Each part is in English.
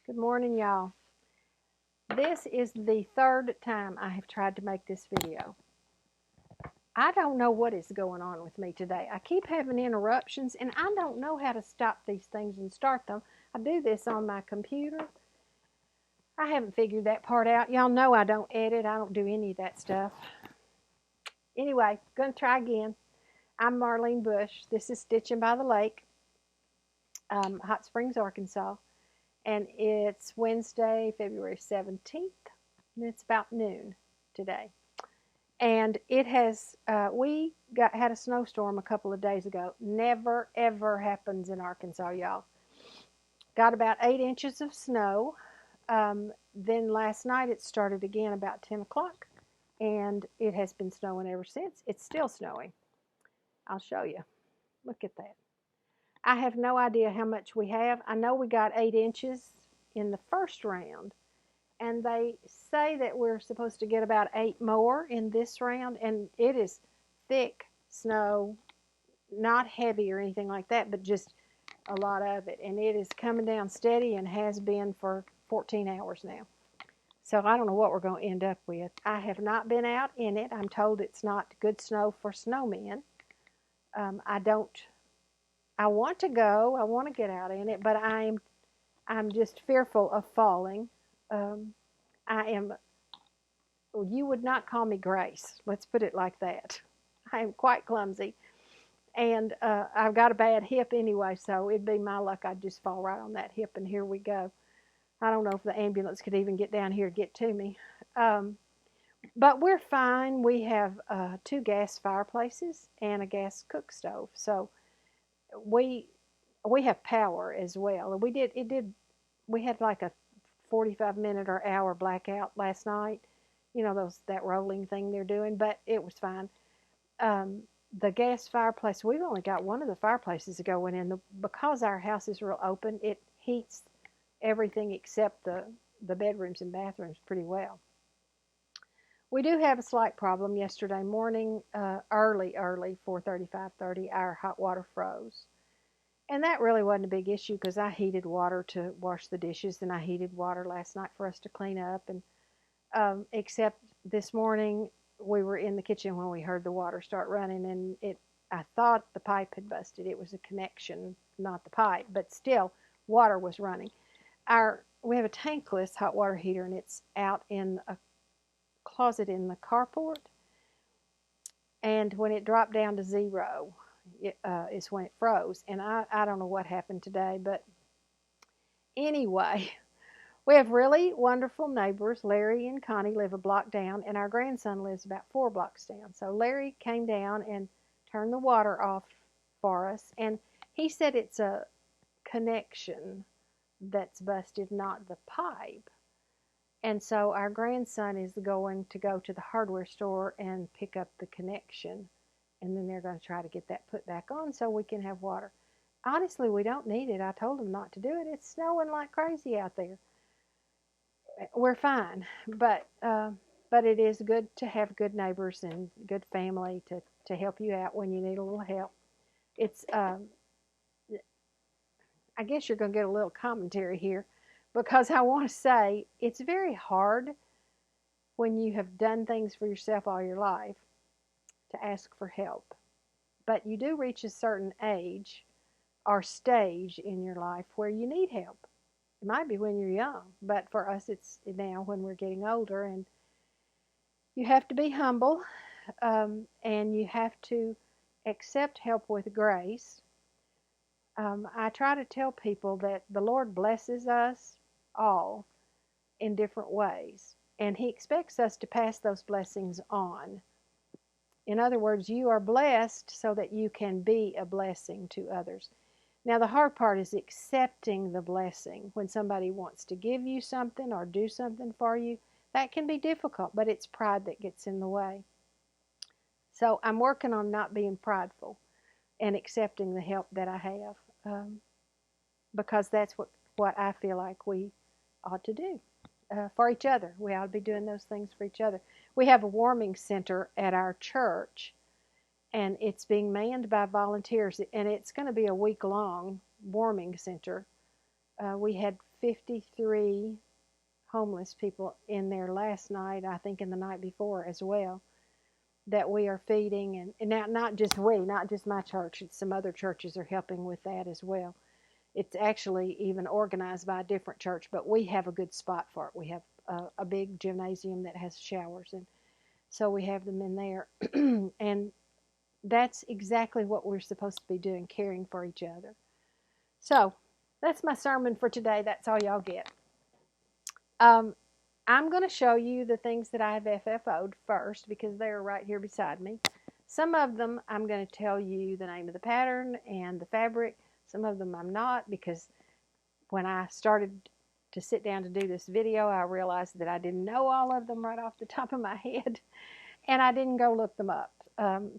Good morning, y'all. This is the third time I have tried to make this video. I don't know what is going on with me today. I keep having interruptions and I don't know how to stop these things and start them. I do this on my computer. I haven't figured that part out. Y'all know I don't edit. I don't do any of that stuff. Anyway, gonna try again. I'm Marlene Bush. This is Stitching by the Lake, Hot Springs, Arkansas. And it's Wednesday, February 17th, and it's about noon today. And it has, we had a snowstorm a couple of days ago. Never, ever happens in Arkansas, y'all. Got about 8 inches of snow. Then last night it started again about 10 o'clock, and it has been snowing ever since. It's still snowing. I'll show you. Look at that. I have no idea how much we have. I know we got 8 inches in the first round, and they say that we're supposed to get about 8 more in this round, and it is thick snow, not heavy or anything like that, but just a lot of it, and it is coming down steady and has been for 14 hours now. So I don't know what we're going to end up with. I have not been out in it. I'm told it's not good snow for snowmen. I want to go. I want to get out in it, but I'm just fearful of falling. You would not call me Grace. Let's put it like that. I am quite clumsy, and I've got a bad hip anyway, so it'd be my luck I'd just fall right on that hip, and here we go. I don't know if the ambulance could even get down here to get to me. But we're fine. We have 2 gas fireplaces and a gas cook stove, so we have power as well. We had like a 45-minute or hour blackout last night. You know, that rolling thing they're doing, but it was fine. The gas fireplace, we've only got one of the fireplaces going in. Because our house is real open, it heats everything except the bedrooms and bathrooms pretty well. We do have a slight problem. Yesterday morning, early, 4:30, 5:30, our hot water froze. And that really wasn't a big issue because I heated water to wash the dishes, and I heated water last night for us to clean up. And except this morning, we were in the kitchen when we heard the water start running, and I thought the pipe had busted. It was a connection, not the pipe, but still, water was running. We have a tankless hot water heater, and it's out in a closet in the carport. And when it dropped down to 0, is when it froze. And I don't know what happened today, but anyway, we have really wonderful neighbors. Larry and Connie live a block down, and our grandson lives about 4 blocks down. So Larry came down and turned the water off for us, and he said it's a connection that's busted, not the pipe. And so our grandson is going to go to the hardware store and pick up the connection, and then they're going to try to get that put back on so we can have water. Honestly, we don't need it. I told them not to do it. It's snowing like crazy out there. We're fine, but it is good to have good neighbors and good family to help you out when you need a little help. It's I guess you're going to get a little commentary here, because I want to say it's very hard when you have done things for yourself all your life to ask for help. But you do reach a certain age or stage in your life where you need help. It might be when you're young, but for us it's now when we're getting older, and you have to be humble, and you have to accept help with grace. I try to tell people that the Lord blesses us all in different ways, and He expects us to pass those blessings on. In other words, you are blessed so that you can be a blessing to others. Now, the hard part is accepting the blessing. When somebody wants to give you something or do something for you, that can be difficult, but it's pride that gets in the way. So I'm working on not being prideful and accepting the help that I have, because that's what I feel like we ought to do for each other. We ought to be doing those things for each other. We have a warming center at our church, and it's being manned by volunteers, and it's going to be a week-long warming center We had 53 homeless people in there last night, I think, and the night before as well, that we are feeding. And now, not just my church, it's some other churches are helping with that as well. It's actually even organized by a different church, but we have a good spot for it. We have a big gymnasium that has showers, and so we have them in there. And that's exactly what we're supposed to be doing, caring for each other. So that's my sermon for today. That's all y'all get. I'm going to show you the things that I have FFO'd first because they're right here beside me. Some of them I'm going to tell you the name of the pattern and the fabric. Some of them I'm not, because when I started to sit down to do this video, I realized that I didn't know all of them right off the top of my head, and I didn't go look them up.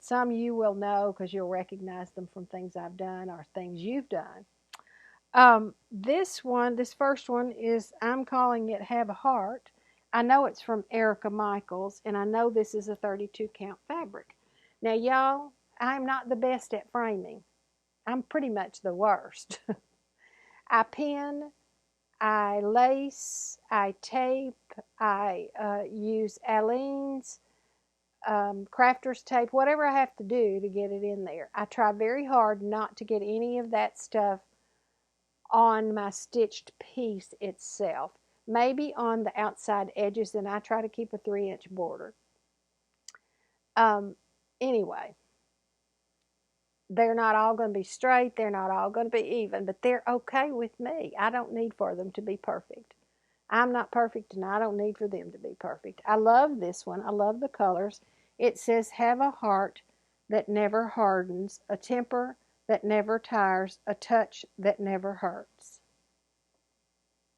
Some you will know because you'll recognize them from things I've done or things you've done. This first one is, I'm calling it Have a Heart. I know it's from Erica Michaels, and I know this is a 32 count fabric. Now y'all, I'm not the best at framing. I'm pretty much the worst. I pin, I lace, I tape, I use Aleene's, crafter's tape, whatever I have to do to get it in there. I try very hard not to get any of that stuff on my stitched piece itself. Maybe on the outside edges, and I try to keep a 3-inch border. Anyway, they're not all going to be straight, they're not all going to be even, but they're okay with me. I don't need for them to be perfect. I'm not perfect, and I don't need for them to be perfect. I love this one. I love the colors. It says, have a heart that never hardens, a temper that never tires, a touch that never hurts.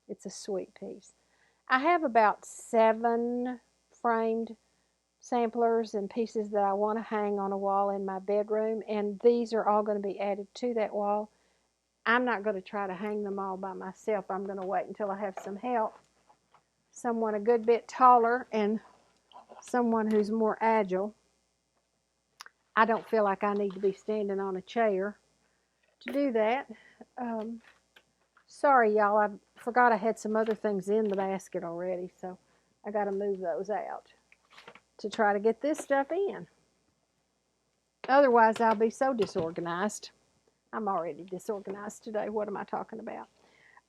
It's a sweet piece. I have about 7 framed samplers and pieces that I want to hang on a wall in my bedroom, and these are all going to be added to that wall. I'm not going to try to hang them all by myself. I'm going to wait until I have some help. Someone a good bit taller and someone who's more agile. I don't feel like I need to be standing on a chair to do that. Sorry, y'all, I forgot I had some other things in the basket already, so I got to move those out to try to get this stuff in. Otherwise, I'll be so disorganized. I'm already disorganized today. What am I talking about?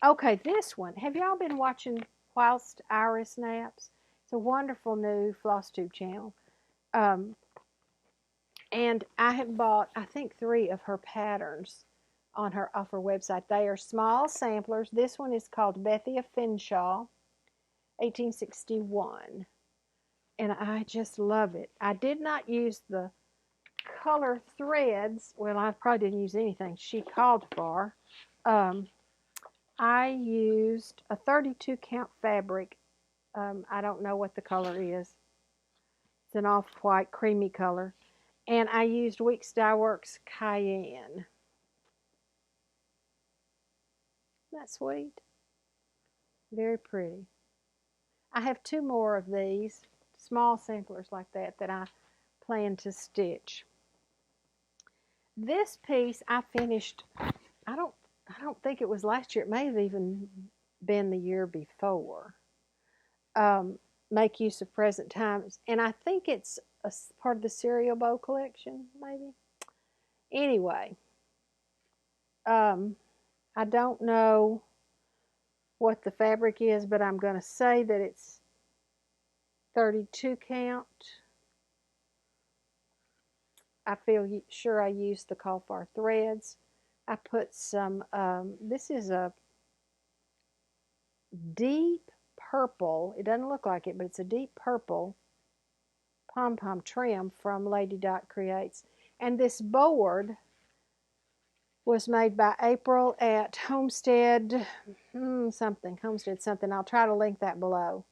Okay, this one. Have y'all been watching Whilst Iris Naps? It's a wonderful new Flosstube channel. And I have bought, I think, 3 of her patterns off her website. They are small samplers. This one is called Bethia Finshaw, 1861. And I just love it. I did not use the color threads. Well, I probably didn't use anything she called for. I used a 32 count fabric. I don't know what the color is. It's an off-white creamy color. And I used Weeks Dye Works Cayenne. Isn't that sweet? Very pretty. I have 2 more of these small samplers like that I plan to stitch. This piece I finished, I don't think it was last year. It may have even been the year before. Make Use of Present Times. And I think it's a part of the Cereal Bow collection, maybe. Anyway, I don't know what the fabric is, but I'm going to say that it's 32 count. I feel sure I used the call for threads. I put some, this is a deep purple. It doesn't look like it, but it's a deep purple pom-pom trim from Lady Dot Creates. And this board was made by April at Homestead something. I'll try to link that below.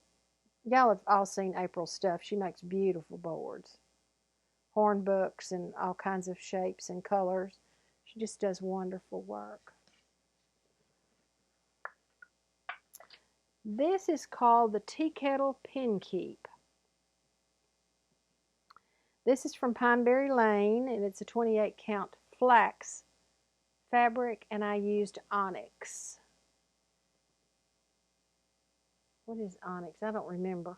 Y'all have all seen April's stuff. She makes beautiful boards. Hornbooks and all kinds of shapes and colors. She just does wonderful work. This is called the Tea Kettle Pin Keep. This is from Pineberry Lane, and it's a 28 count flax fabric, and I used onyx. what is onyx? I don't remember.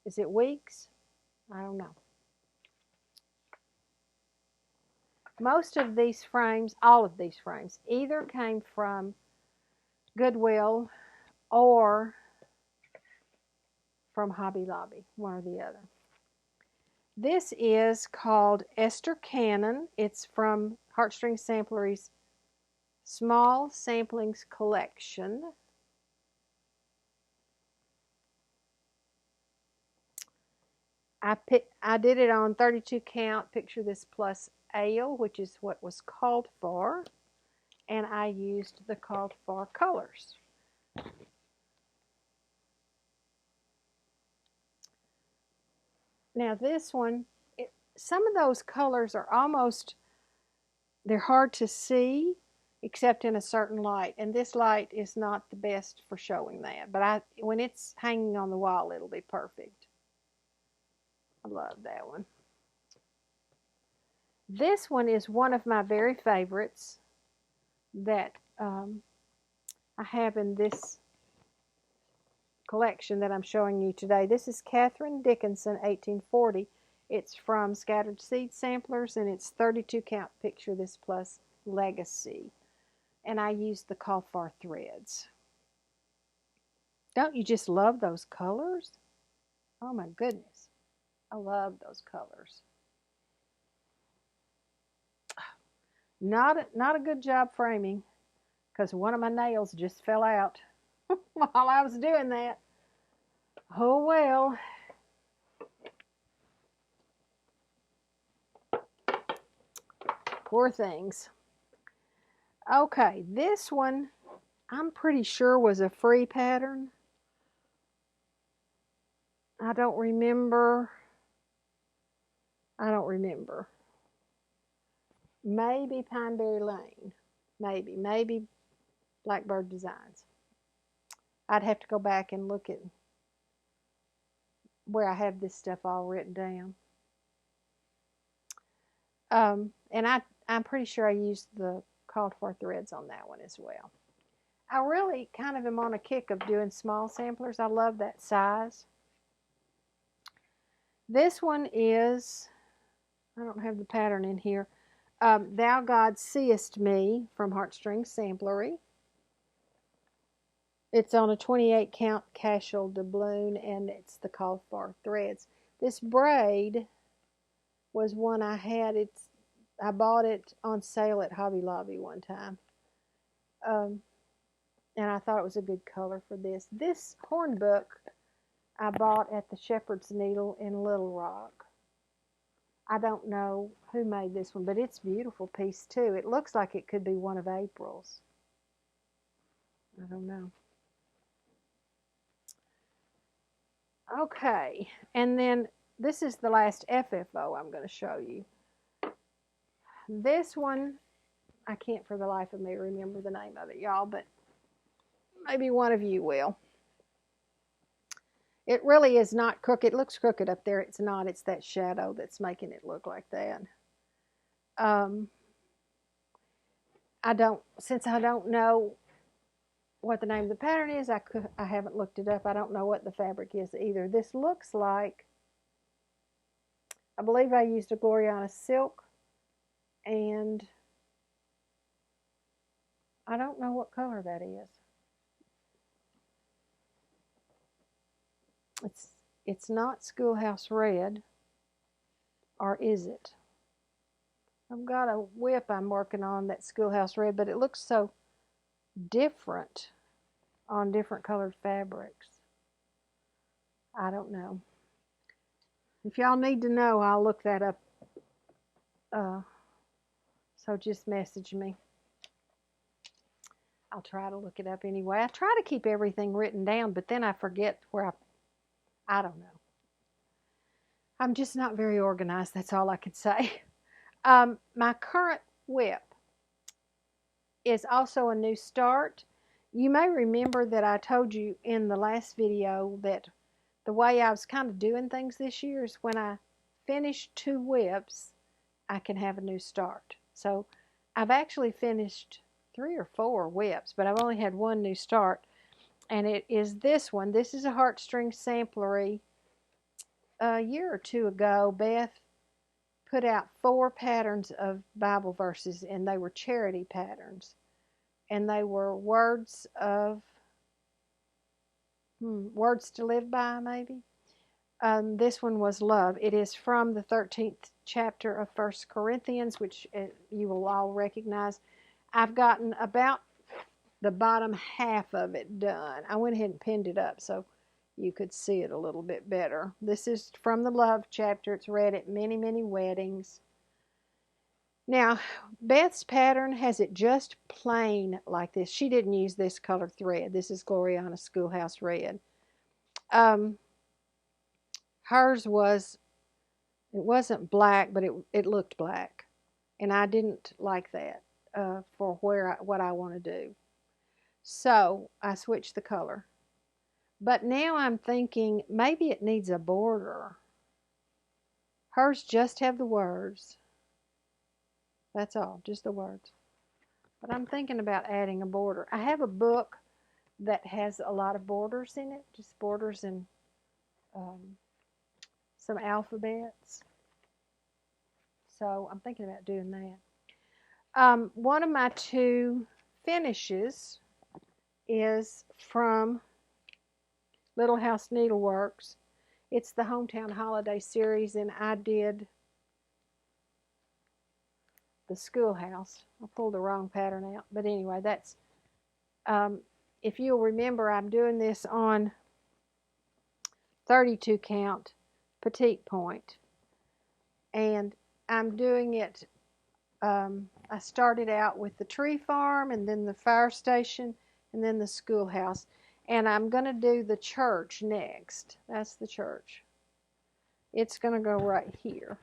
Is it weeks? I don't know. Most of these frames, all of these frames, either came from Goodwill or from Hobby Lobby, one or the other. This is called Esther Cannon. It's from Heartstring Samplery's Small Samplings Collection. I did it on 32 count, picture this plus ale, which is what was called for, and I used the called for colors. Now this one, some of those colors are almost, they're hard to see except in a certain light, and this light is not the best for showing that, but when it's hanging on the wall, it'll be perfect. I love that one. This one is one of my very favorites that I have in this collection that I'm showing you today. This is Catherine Dickinson, 1840. It's from Scattered Seed Samplers, and it's 32 count, picture this plus legacy. And I used the call for threads. Don't you just love those colors? Oh my goodness. I love those colors. Not a good job framing, because one of my nails just fell out while I was doing that. Oh well. Poor things. Okay, this one I'm pretty sure was a free pattern. I don't remember. Maybe Pineberry Lane. Maybe Blackbird Designs. I'd have to go back and look at where I have this stuff all written down. And I'm pretty sure I used the called for threads on that one as well. I really kind of am on a kick of doing small samplers. I love that size. This one is, I don't have the pattern in here, Thou God Seest Me from Heartstring Samplery. It's on a 28 count casual doubloon, and it's the called for threads. This braid was one I had. I bought it on sale at Hobby Lobby one time. And I thought it was a good color for this. This Hornbook I bought at the Shepherd's Needle in Little Rock. I don't know who made this one, but it's a beautiful piece too. It looks like it could be one of April's. I don't know. Okay, and then this is the last FFO I'm going to show you. This one, I can't for the life of me remember the name of it, y'all, but maybe one of you will. It really is not crooked. It looks crooked up there. It's not. It's that shadow that's making it look like that. Since I don't know what the name of the pattern is, I haven't looked it up. I don't know what the fabric is either. This looks like, I believe I used a Gloriana silk, and I don't know what color that is. It's not Schoolhouse Red, or is it? I've got a whip I'm working on that's Schoolhouse Red, but it looks so different on different colored fabrics. I don't know. If y'all need to know, I'll look that up. So just message me. I'll try to look it up anyway. I try to keep everything written down, but then I forget where I don't know. I'm just not very organized. That's all I could say. My current whip is also a new start. You may remember that I told you in the last video that the way I was kind of doing things this year is when I finish 2 whips, I can have a new start. So I've actually finished 3 or 4 whips, but I've only had 1 new start. And it is this one. This is a heartstring samplery. A year or two ago, Beth put out 4 patterns of Bible verses, and they were charity patterns. And they were words to live by, maybe. This one was love. It is from the 13th chapter of 1 Corinthians, which you will all recognize. I've gotten about the bottom half of it done. I went ahead and pinned it up so you could see it a little bit better. This is from the love chapter. It's read at many, many weddings. Now, Beth's pattern has it just plain like this. She didn't use this color thread. This is Gloriana Schoolhouse Red. Hers was, it wasn't black, but it looked black. And I didn't like that for what I want to do. So I switched the color. But now I'm thinking maybe it needs a border. Hers just have the words. That's all, just the words. But I'm thinking about adding a border. I have a book that has a lot of borders in it, just borders and some alphabets. So I'm thinking about doing that. One of my 2 finishes is from Little House Needleworks. It's the Hometown Holiday Series, and I did the schoolhouse. I pulled the wrong pattern out, but anyway, that's if you'll remember, I'm doing this on 32 count petite point, and I'm doing it. I started out with the tree farm, and then the fire station, and then the schoolhouse, and I'm going to do the church next. That's the church. It's going to go right here.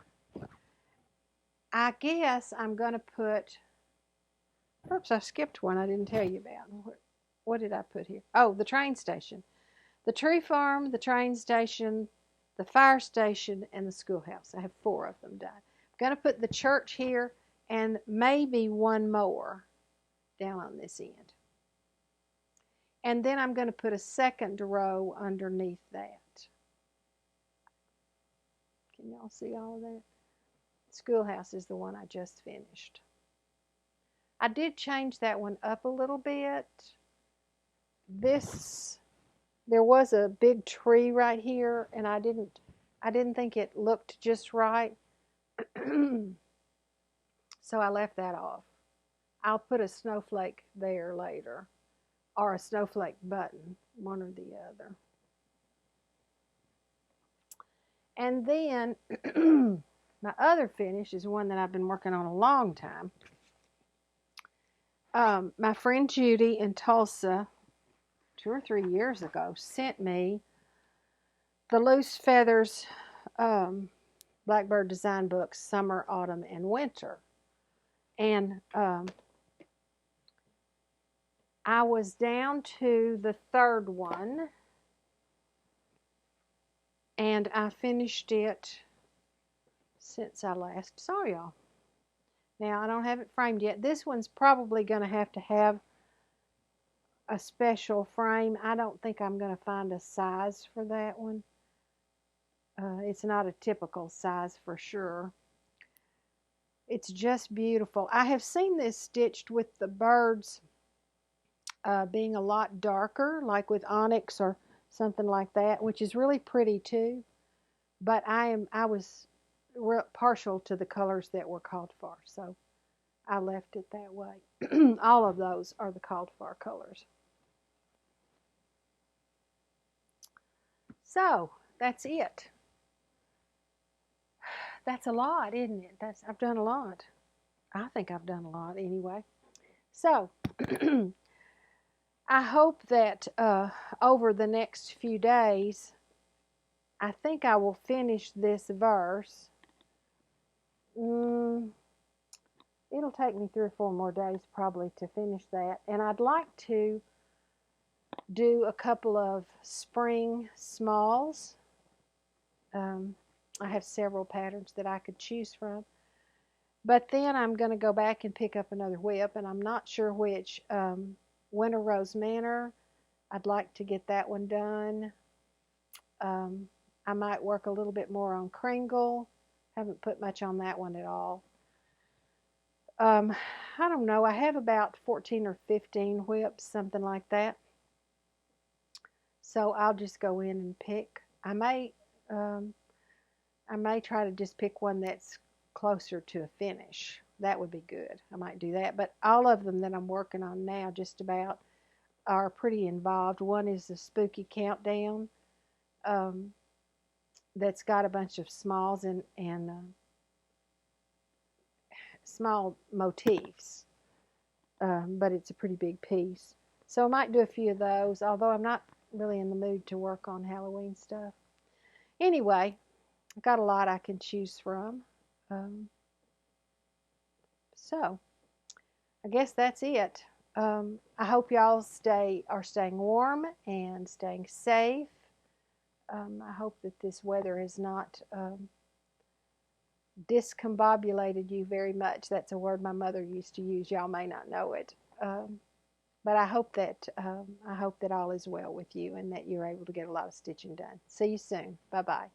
I guess I'm going to put, oops, I skipped one I didn't tell you about. What did I put here? Oh, the train station. The tree farm, the train station, the fire station, and the schoolhouse. I have 4 of them done. I'm going to put the church here and maybe one more down on this end. And then I'm going to put a second row underneath that. Can y'all see all of that? Schoolhouse is the one I just finished. I did change that one up a little bit. There was a big tree right here, and I didn't think it looked just right. So I left that off. I'll put a snowflake there later, or a snowflake button, one or the other. And then my other finish is one that I've been working on a long time. My friend Judy in Tulsa, 2 or 3 years ago, sent me the Loose Feathers Blackbird Design Books, Summer, Autumn, and Winter. And I was down to the 3rd one, and I finished it since I last saw y'all. Now, I don't have it framed yet. This one's probably going to have a special frame. I don't think I'm going to find a size for that one. It's not a typical size for sure. It's just beautiful. I have seen this stitched with the birds being a lot darker, like with onyx or something like that, which is really pretty too. But I was partial to the colors that were called for, so I left it that way. All of those are the called for colors. So that's it. That's a lot, isn't it? I've done a lot. I think I've done a lot anyway. So I hope that over the next few days, I think I will finish this verse. It'll take me 3 or 4 more days probably to finish that. And I'd like to do a couple of spring smalls. I have several patterns that I could choose from. But then I'm going to go back and pick up another whip, and I'm not sure which. Winter Rose Manor. I'd like to get that one done. I might work a little bit more on Kringle. Haven't put much on that one at all. I don't know. I have about 14 or 15 whips, something like that. So I'll just go in and pick. I may try to just pick one that's closer to a finish. That would be good. I might do that. But all of them that I'm working on now, just about, are pretty involved. One is the Spooky Countdown. That's got a bunch of smalls and small motifs, but it's a pretty big piece. So I might do a few of those, although I'm not really in the mood to work on Halloween stuff. Anyway, I've got a lot I can choose from. So I guess that's it. I hope y'all are staying warm and staying safe. I hope that this weather has not discombobulated you very much. That's a word my mother used to use. Y'all may not know it. But I hope that all is well with you and that you're able to get a lot of stitching done. See you soon. Bye-bye.